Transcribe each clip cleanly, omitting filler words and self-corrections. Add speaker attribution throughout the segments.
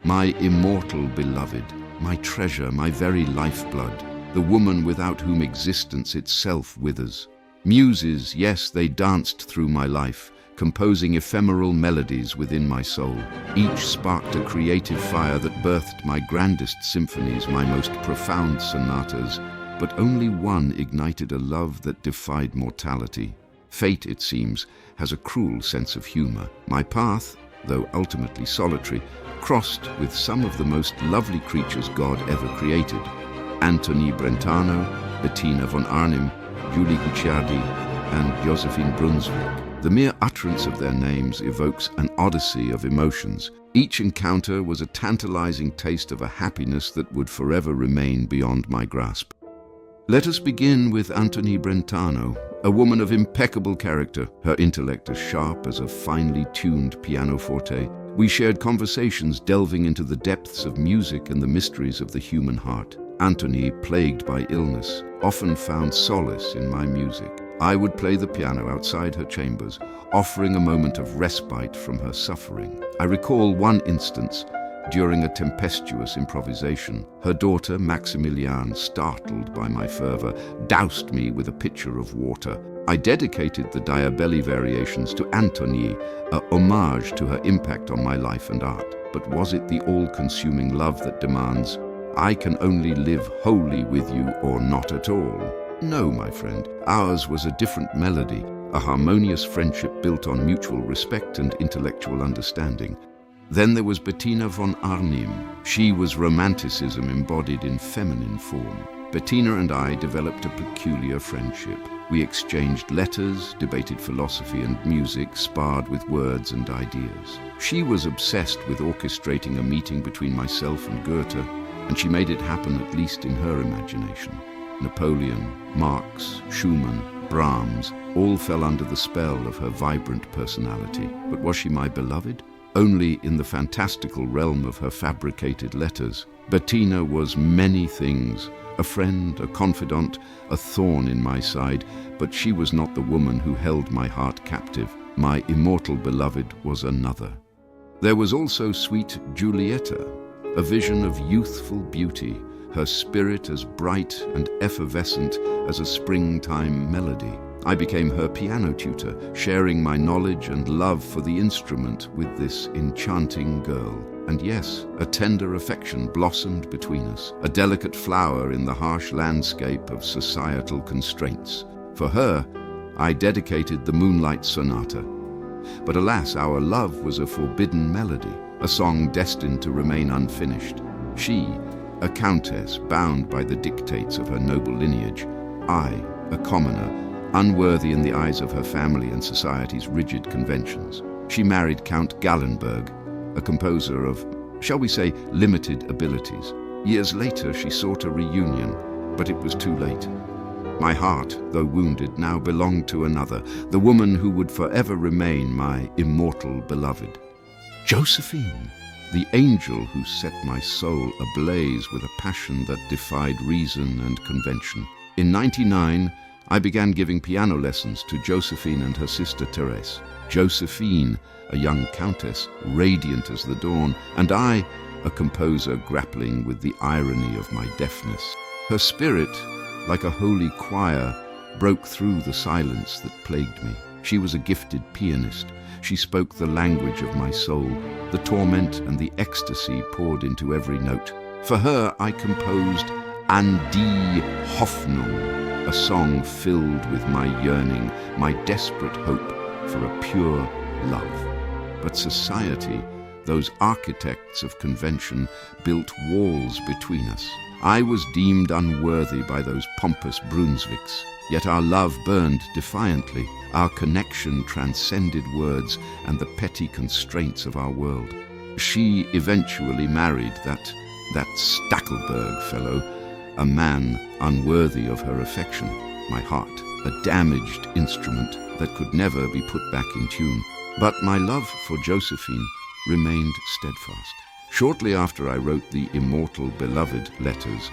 Speaker 1: My immortal beloved, my treasure, my very lifeblood, the woman without whom existence itself withers. Muses, yes, they danced through my life, composing ephemeral melodies within my soul. Each sparked a creative fire that birthed my grandest symphonies, my most profound sonatas, but only one ignited a love that defied mortality. Fate, it seems, has a cruel sense of humor. My path, though ultimately solitary, crossed with some of the most lovely creatures God ever created. Anthony Brentano, Bettina von Arnim, Julie Guicciardi, and Josephine Brunswick. The mere utterance of their names evokes an odyssey of emotions. Each encounter was a tantalizing taste of a happiness that would forever remain beyond my grasp. Let us begin with Anthony Brentano, a woman of impeccable character, her intellect as sharp as a finely tuned pianoforte. We shared conversations delving into the depths of music and the mysteries of the human heart. Anthony, plagued by illness, often found solace in my music. I would play the piano outside her chambers, offering a moment of respite from her suffering. I recall one instance during a tempestuous improvisation. Her daughter, Maximiliane, startled by my fervor, doused me with a pitcher of water. I dedicated the Diabelli variations to Anthony, a homage to her impact on my life and art. But was it the all-consuming love that demands, "I can only live wholly with you or not at all"? No, my friend. Ours was a different melody, a harmonious friendship built on mutual respect and intellectual understanding. Then there was Bettina von Arnim. She was romanticism embodied in feminine form. Bettina and I developed a peculiar friendship. We exchanged letters, debated philosophy and music, sparred with words and ideas. She was obsessed with orchestrating a meeting between myself and Goethe, and she made it happen at least in her imagination. Napoleon, Marx, Schumann, Brahms, all fell under the spell of her vibrant personality. But was she my beloved? Only in the fantastical realm of her fabricated letters. Bettina was many things, a friend, a confidant, a thorn in my side, but she was not the woman who held my heart captive. My immortal beloved was another. There was also sweet Giulietta, a vision of youthful beauty, her spirit as bright and effervescent as a springtime melody. I became her piano tutor, sharing my knowledge and love for the instrument with this enchanting girl. And yes, a tender affection blossomed between us, a delicate flower in the harsh landscape of societal constraints. For her, I dedicated the Moonlight Sonata. But alas, our love was a forbidden melody, a song destined to remain unfinished. She, a countess bound by the dictates of her noble lineage, I, a commoner, unworthy in the eyes of her family and society's rigid conventions. She married Count Gallenberg, a composer of, shall we say, limited abilities. Years later, she sought a reunion, but it was too late. My heart, though wounded, now belonged to another, the woman who would forever remain my immortal beloved. Josephine, the angel who set my soul ablaze with a passion that defied reason and convention. In '99, I began giving piano lessons to Josephine and her sister Therese. Josephine, a young countess, radiant as the dawn, and I, a composer grappling with the irony of my deafness. Her spirit, like a holy choir, broke through the silence that plagued me. She was a gifted pianist. She spoke the language of my soul. The torment and the ecstasy poured into every note. For her, I composed An die Hoffnung, a song filled with my yearning, my desperate hope for a pure love. But society, those architects of convention, built walls between us. I was deemed unworthy by those pompous Brunswicks, yet our love burned defiantly. Our connection transcended words and the petty constraints of our world. She eventually married that Stackelberg fellow, a man unworthy of her affection. My heart, a damaged instrument that could never be put back in tune. But my love for Josephine remained steadfast. Shortly after I wrote the immortal beloved letters,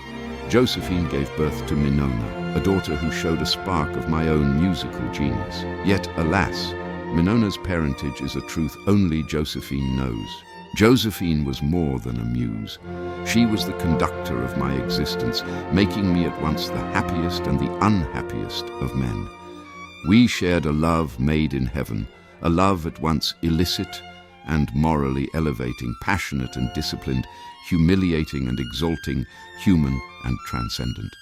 Speaker 1: Josephine gave birth to Minona, a daughter who showed a spark of my own musical genius. Yet, alas, Minona's parentage is a truth only Josephine knows. Josephine was more than a muse. She was the conductor of my existence, making me at once the happiest and the unhappiest of men. We shared a love made in heaven, a love at once illicit and morally elevating, passionate and disciplined, humiliating and exalting, human and transcendent.